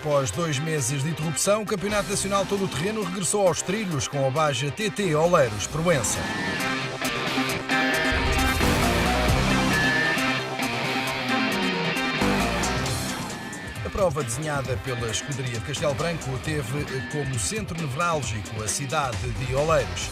Após 2 meses de interrupção, o Campeonato Nacional Todo o Terreno regressou aos trilhos com a Baja TT Oleiros Proença. A prova desenhada pela escuderia de Castelo Branco teve como centro nevrálgico a cidade de Oleiros.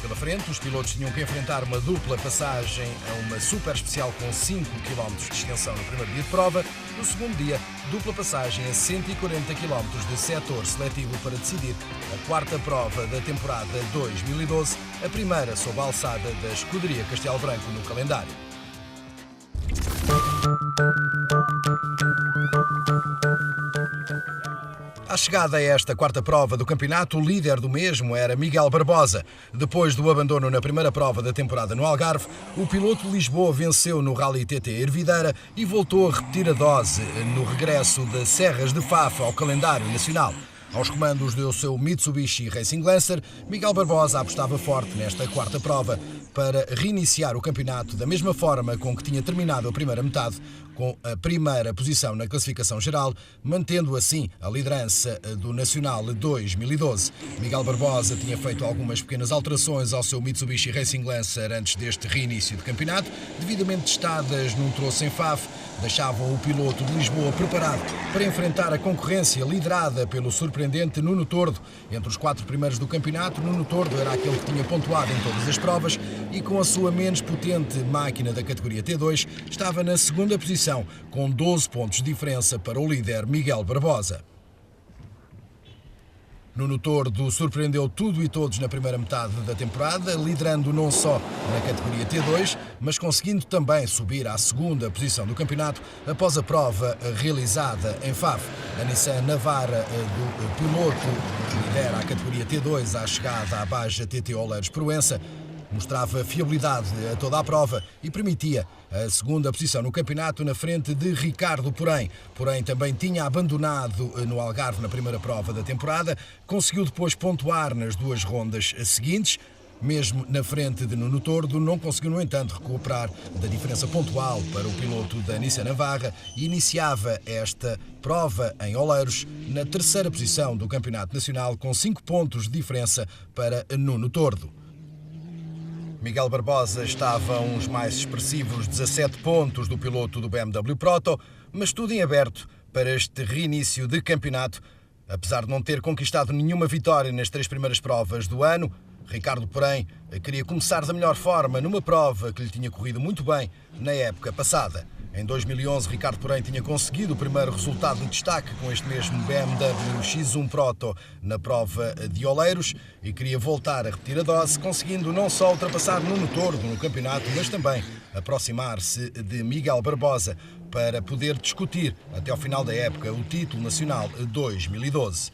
Pela frente, os pilotos tinham que enfrentar uma dupla passagem a uma super especial com 5 km de extensão no primeiro dia de prova. No segundo dia, dupla passagem a 140 km de setor seletivo para decidir a quarta prova da temporada 2012, a primeira sob a alçada da escuderia Castelo Branco no calendário. À chegada a esta quarta prova do campeonato, o líder do mesmo era Miguel Barbosa. Depois do abandono na primeira prova da temporada no Algarve, o piloto de Lisboa venceu no Rally TT Ervideira e voltou a repetir a dose no regresso das Serras de Faf ao calendário nacional. Aos comandos do seu Mitsubishi Racing Lancer, Miguel Barbosa apostava forte nesta quarta prova para reiniciar o campeonato da mesma forma com que tinha terminado a primeira metade, com a primeira posição na classificação geral, mantendo assim a liderança do Nacional 2012. Miguel Barbosa tinha feito algumas pequenas alterações ao seu Mitsubishi Racing Lancer antes deste reinício de campeonato, devidamente testadas num troço em Faf, deixavam o piloto de Lisboa preparado para enfrentar a concorrência liderada pelo surpreendente Nuno Tordo. Entre os 4 primeiros do campeonato, Nuno Tordo era aquele que tinha pontuado em todas as provas e com a sua menos potente máquina da categoria T2 estava na segunda posição, com 12 pontos de diferença para o líder Miguel Barbosa. Nuno Tordo surpreendeu tudo e todos na primeira metade da temporada, liderando não só na categoria T2, mas conseguindo também subir à segunda posição do campeonato após a prova realizada em Faf. A Nissan Navara do piloto que lidera a categoria T2 à chegada à Baja TT Oleiros Proença mostrava fiabilidade a toda a prova e permitia a segunda posição no campeonato na frente de Ricardo Porém também tinha abandonado no Algarve na primeira prova da temporada, conseguiu depois pontuar nas 2 rondas seguintes. Mesmo na frente de Nuno Tordo, não conseguiu, no entanto, recuperar da diferença pontual para o piloto da Nissan Navarra e iniciava esta prova em Oleiros na terceira posição do Campeonato Nacional com 5 pontos de diferença para Nuno Tordo. Miguel Barbosa estava a uns mais expressivos 17 pontos do piloto do BMW Proto, mas tudo em aberto para este reinício de campeonato. Apesar de não ter conquistado nenhuma vitória nas 3 primeiras provas do ano, Ricardo, porém, queria começar da melhor forma numa prova que lhe tinha corrido muito bem na época passada. Em 2011, Ricardo, porém, tinha conseguido o primeiro resultado de destaque com este mesmo BMW X1 Proto na prova de Oleiros e queria voltar a repetir a dose, conseguindo não só ultrapassar Nuno Tordo no campeonato, mas também aproximar-se de Miguel Barbosa para poder discutir até ao final da época o título nacional 2012.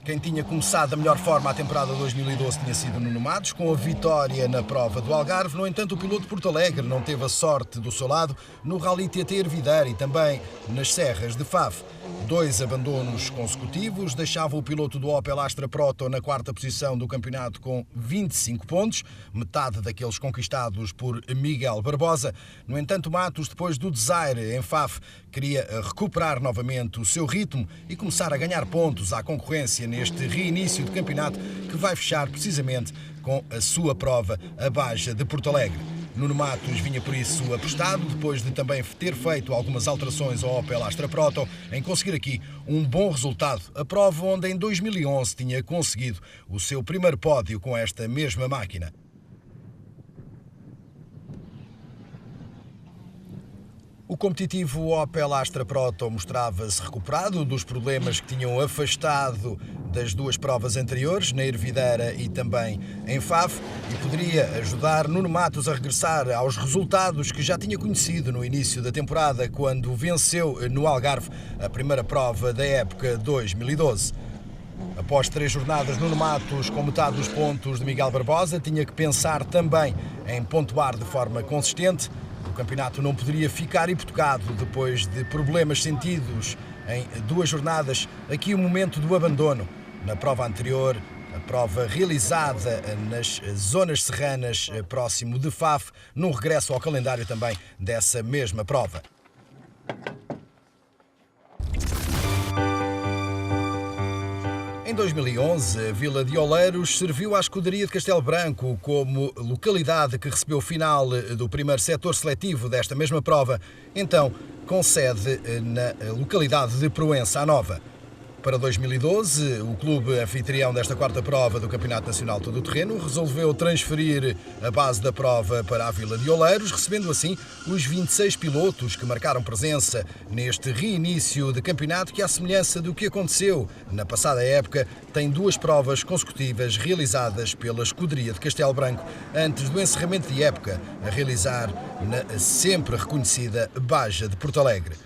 Quem tinha começado da melhor forma a temporada 2012 tinha sido Nuno Matos, com a vitória na prova do Algarve. No entanto, o piloto de Porto Alegre não teve a sorte do seu lado no Rally TT Ervideira e também nas Serras de Faf. 2 abandonos consecutivos deixavam o piloto do Opel Astra Proto na quarta posição do campeonato com 25 pontos, metade daqueles conquistados por Miguel Barbosa. No entanto, Matos, depois do Desire em Faf, queria recuperar novamente o seu ritmo e começar a ganhar pontos à concorrência neste reinício de campeonato que vai fechar precisamente com a sua prova, a Baja de Porto Alegre. Nuno Matos vinha por isso apostado, depois de também ter feito algumas alterações ao Opel Astra Proto, em conseguir aqui um bom resultado. A prova onde em 2011 tinha conseguido o seu primeiro pódio com esta mesma máquina. O competitivo Opel Astra Proto mostrava-se recuperado dos problemas que tinham afastado das 2 provas anteriores, na Ervideira e também em Faf, e poderia ajudar Nuno Matos a regressar aos resultados que já tinha conhecido no início da temporada, quando venceu no Algarve a primeira prova da época 2012. Após 3 jornadas, Nuno Matos, com metade dos pontos de Miguel Barbosa, tinha que pensar também em pontuar de forma consistente. O campeonato não poderia ficar hipotecado depois de problemas sentidos em 2 jornadas. Aqui o momento do abandono. Na prova anterior, a prova realizada nas zonas serranas próximo de Faf, num regresso ao calendário também dessa mesma prova. Em 2011, a Vila de Oleiros serviu à escuderia de Castelo Branco como localidade que recebeu o final do primeiro setor seletivo desta mesma prova, então com sede na localidade de Proença à Nova. Para 2012, o clube anfitrião desta quarta prova do Campeonato Nacional Todo o Terreno resolveu transferir a base da prova para a Vila de Oleiros, recebendo assim os 26 pilotos que marcaram presença neste reinício de campeonato que, à semelhança do que aconteceu na passada época, tem 2 provas consecutivas realizadas pela escuderia de Castelo Branco antes do encerramento de época, a realizar na sempre reconhecida Baja de Porto Alegre.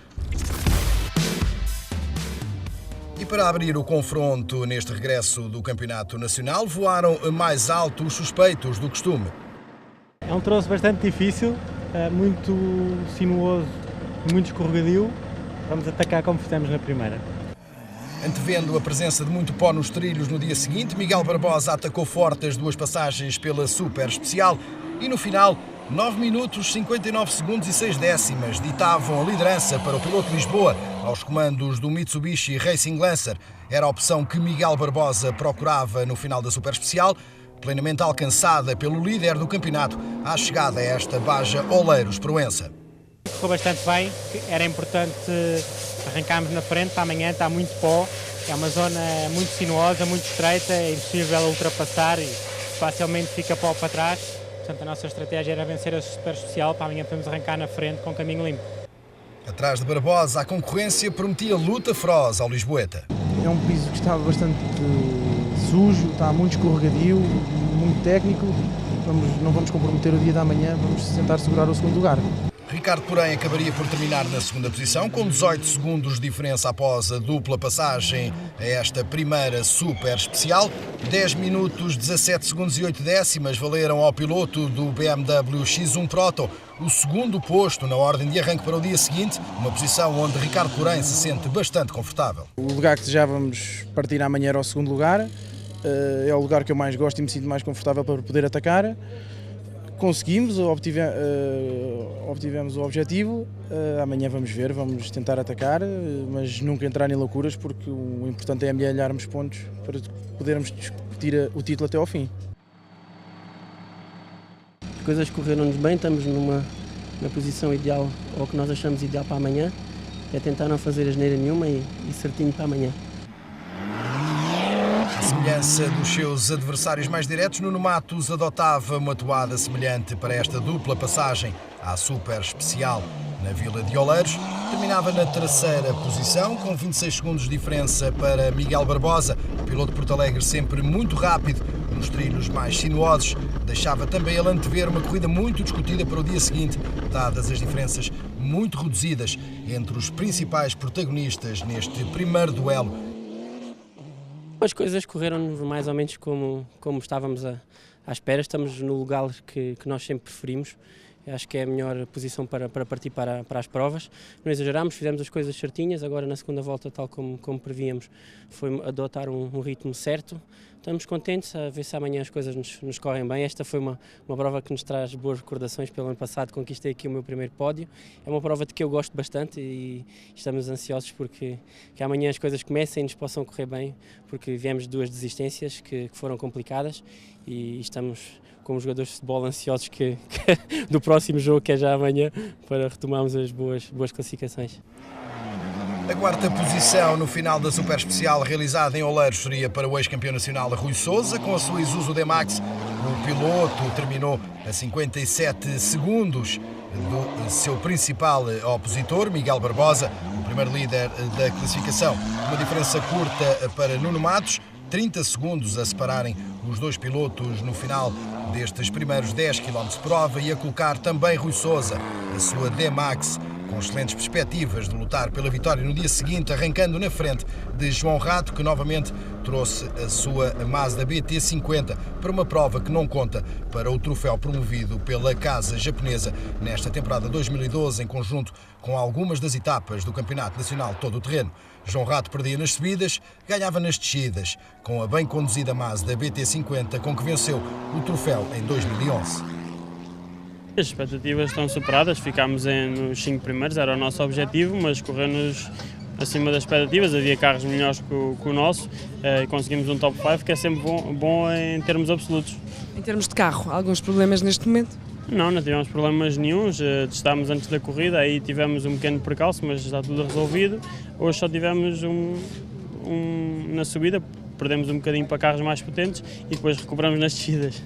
E para abrir o confronto neste regresso do Campeonato Nacional, voaram mais alto os suspeitos do costume. É um troço bastante difícil, muito sinuoso e muito escorregadio. Vamos atacar como fizemos na primeira. Antevendo a presença de muito pó nos trilhos no dia seguinte, Miguel Barbosa atacou forte as 2 passagens pela Super Especial e no final 9 minutos, 59 segundos e 6 décimas ditavam a liderança para o piloto de Lisboa aos comandos do Mitsubishi Racing Lancer. Era a opção que Miguel Barbosa procurava no final da Super Especial, plenamente alcançada pelo líder do campeonato à chegada a esta Baja Oleiros-Proença. Ficou bastante bem, era importante arrancarmos na frente, para amanhã está muito pó, é uma zona muito sinuosa, muito estreita, é impossível ultrapassar e facilmente fica pó para trás. Portanto, a nossa estratégia era vencer a Super Especial, para amanhã podemos arrancar na frente com caminho limpo. Atrás de Barbosa, a concorrência prometia luta feroz ao lisboeta. É um piso que estava bastante sujo, está muito escorregadio, muito técnico. Não vamos comprometer o dia da manhã, vamos tentar segurar o segundo lugar. Ricardo, porém, acabaria por terminar na segunda posição, com 18 segundos de diferença após a dupla passagem a esta primeira Super Especial. 10 minutos, 17 segundos e 8 décimas valeram ao piloto do BMW X1 Proto o segundo posto na ordem de arranque para o dia seguinte, uma posição onde Ricardo, porém, se sente bastante confortável. O lugar que desejávamos partir amanhã era o segundo lugar. É o lugar que eu mais gosto e me sinto mais confortável para poder atacar. Conseguimos, obtivemos o objetivo, amanhã vamos ver, vamos tentar atacar, mas nunca entrar em loucuras porque o importante é amealharmos pontos para podermos discutir o título até ao fim. As coisas correram-nos bem, estamos na posição ideal, ou que nós achamos ideal para amanhã, é tentar não fazer asneira nenhuma e certinho para amanhã. À semelhança dos seus adversários mais diretos, Nuno Matos adotava uma toada semelhante para esta dupla passagem à Super Especial na Vila de Oleiros. Terminava na terceira posição, com 26 segundos de diferença para Miguel Barbosa. O piloto de Porto Alegre sempre muito rápido nos trilhos mais sinuosos. Deixava também ele antever uma corrida muito discutida para o dia seguinte, dadas as diferenças muito reduzidas entre os principais protagonistas neste primeiro duelo. As coisas correram mais ou menos como estávamos à espera. Estamos no lugar que nós sempre preferimos. Acho que é a melhor posição para partir para as provas. Não exageramos, fizemos as coisas certinhas. Agora na segunda volta, tal como prevíamos, foi adotar um ritmo certo. Estamos contentes a ver se amanhã as coisas nos correm bem. Esta foi uma prova que nos traz boas recordações. Pelo ano passado conquistei aqui o meu primeiro pódio. É uma prova de que eu gosto bastante e estamos ansiosos porque que amanhã as coisas comecem e nos possam correr bem, porque viemos de 2 desistências que foram complicadas e estamos como jogadores de futebol ansiosos do próximo jogo, que é já amanhã, para retomarmos as boas classificações. A quarta posição no final da Super Especial realizada em Oleiros seria para o ex-campeão nacional Rui Sousa, com a sua Isuzu D-Max. O piloto terminou a 57 segundos do seu principal opositor, Miguel Barbosa, o primeiro líder da classificação. Uma diferença curta para Nuno Matos, 30 segundos a separarem os 2 pilotos no final destes primeiros 10 km de prova e a colocar também Rui Sousa, a sua D-Max, com excelentes perspectivas de lutar pela vitória no dia seguinte, arrancando na frente de João Rato, que novamente trouxe a sua Mazda BT50 para uma prova que não conta para o troféu promovido pela casa japonesa nesta temporada 2012, em conjunto com algumas das etapas do Campeonato Nacional Todo o Terreno. João Rato perdia nas subidas, ganhava nas descidas, com a bem conduzida Mazda BT50 com que venceu o troféu em 2011. As expectativas estão superadas, ficámos nos 5 primeiros, era o nosso objetivo, mas correu-nos acima das expectativas, havia carros melhores que o nosso, conseguimos um top 5 que é sempre bom em termos absolutos. Em termos de carro, alguns problemas neste momento? Não tivemos problemas nenhuns, testámos antes da corrida, aí tivemos um pequeno percalço, mas está tudo resolvido. Hoje só tivemos na subida, perdemos um bocadinho para carros mais potentes e depois recuperamos nas descidas.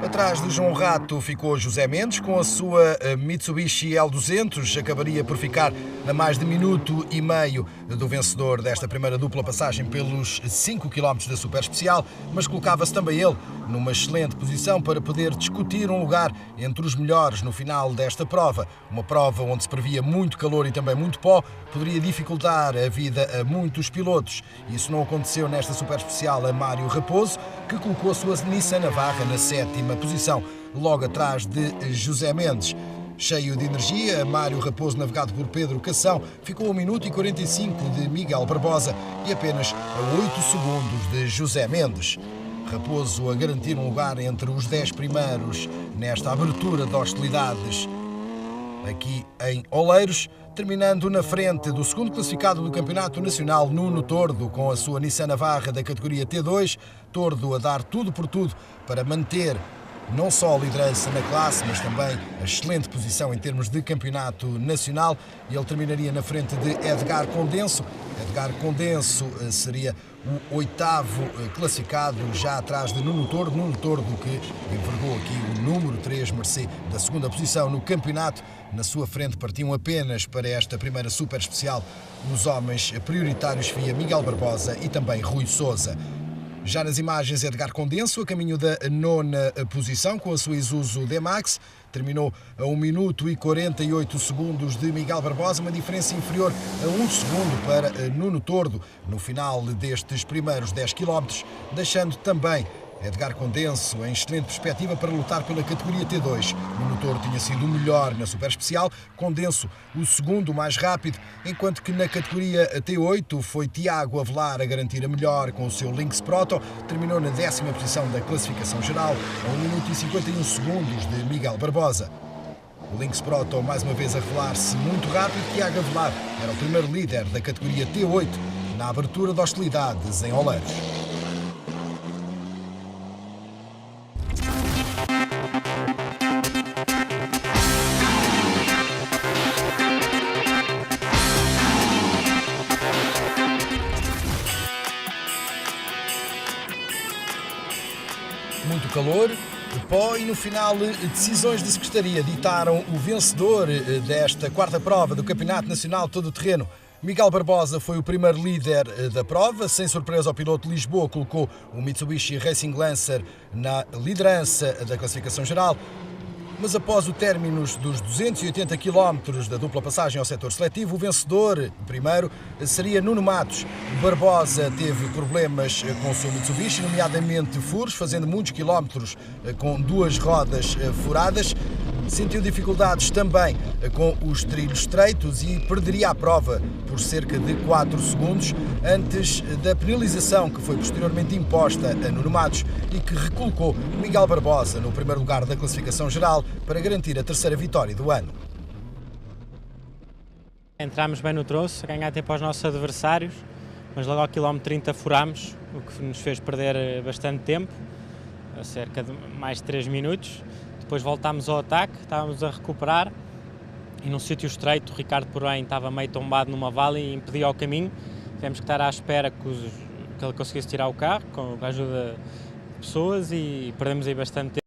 Atrás de João Rato ficou José Mendes com a sua Mitsubishi L200. Acabaria por ficar a mais de minuto e meio do vencedor desta primeira dupla passagem pelos 5 km da Super Especial, mas colocava-se também ele numa excelente posição para poder discutir um lugar entre os melhores no final desta prova. Uma prova onde se previa muito calor e também muito pó, poderia dificultar a vida a muitos pilotos. Isso não aconteceu nesta Super Especial a Mário Raposo, que colocou a sua Nissan Navarra na 7ª posição, logo atrás de José Mendes. Cheio de energia, Mário Raposo, navegado por Pedro Cação, ficou a 1 minuto e 45 de Miguel Barbosa e apenas a 8 segundos de José Mendes. Raposo a garantir um lugar entre os 10 primeiros nesta abertura de hostilidades aqui em Oleiros, terminando na frente do segundo classificado do Campeonato Nacional, Nuno Tordo, com a sua Nissan Navarra da categoria T2. Tordo a dar tudo por tudo para manter não só a liderança na classe, mas também a excelente posição em termos de campeonato nacional. Ele terminaria na frente de Edgar Condenso. Edgar Condenso seria o 8º classificado, já atrás de Nuno Tordo. Nuno Tordo que envergou aqui o número 3, mercê da 2ª posição no campeonato. Na sua frente partiam apenas para esta primeira Super Especial os homens prioritários FIA Miguel Barbosa e também Rui Sousa. Já nas imagens, Edgar Condenso, a caminho da 9ª posição, com a sua Isuzu D-Max. Terminou a 1 minuto e 48 segundos de Miguel Barbosa, uma diferença inferior a 1 segundo para Nuno Tordo no final destes primeiros 10 km, deixando também Edgar Condenso em excelente perspectiva para lutar pela categoria T2. Nuno Tordo tinha sido o melhor na Super Especial, Condenso o segundo mais rápido, enquanto que na categoria T8 foi Tiago Avelar a garantir a melhor com o seu Lynx Proto. Terminou na 10ª posição da classificação geral, a 1 minuto e 51 segundos de Miguel Barbosa. O Lynx Proto mais uma vez a revelar-se muito rápido. Tiago Avelar era o primeiro líder da categoria T8 na abertura de hostilidades em Oleiros. Muito calor, pó e no final decisões de secretaria ditaram o vencedor desta 4ª prova do Campeonato Nacional Todo-Terreno. Miguel Barbosa foi o primeiro líder da prova. Sem surpresa, o piloto de Lisboa colocou o Mitsubishi Racing Lancer na liderança da classificação geral. Mas após o término dos 280 km da dupla passagem ao setor seletivo, o vencedor, primeiro, seria Nuno Matos. Barbosa teve problemas com o seu Mitsubishi, nomeadamente furos, fazendo muitos quilómetros com 2 rodas furadas. Sentiu dificuldades também com os trilhos estreitos e perderia a prova por cerca de 4 segundos antes da penalização que foi posteriormente imposta a Nuno Matos e que recolocou Miguel Barbosa no primeiro lugar da classificação geral para garantir a 3ª vitória do ano. Entramos bem no troço, a ganhar tempo aos nossos adversários, mas logo ao quilómetro 30 furámos, o que nos fez perder bastante tempo, a cerca de mais de 3 minutos. Depois voltámos ao ataque, estávamos a recuperar e num sítio estreito o Ricardo Porém estava meio tombado numa vala e impedia o caminho. Tivemos que estar à espera que ele conseguisse tirar o carro com a ajuda de pessoas e perdemos aí bastante tempo.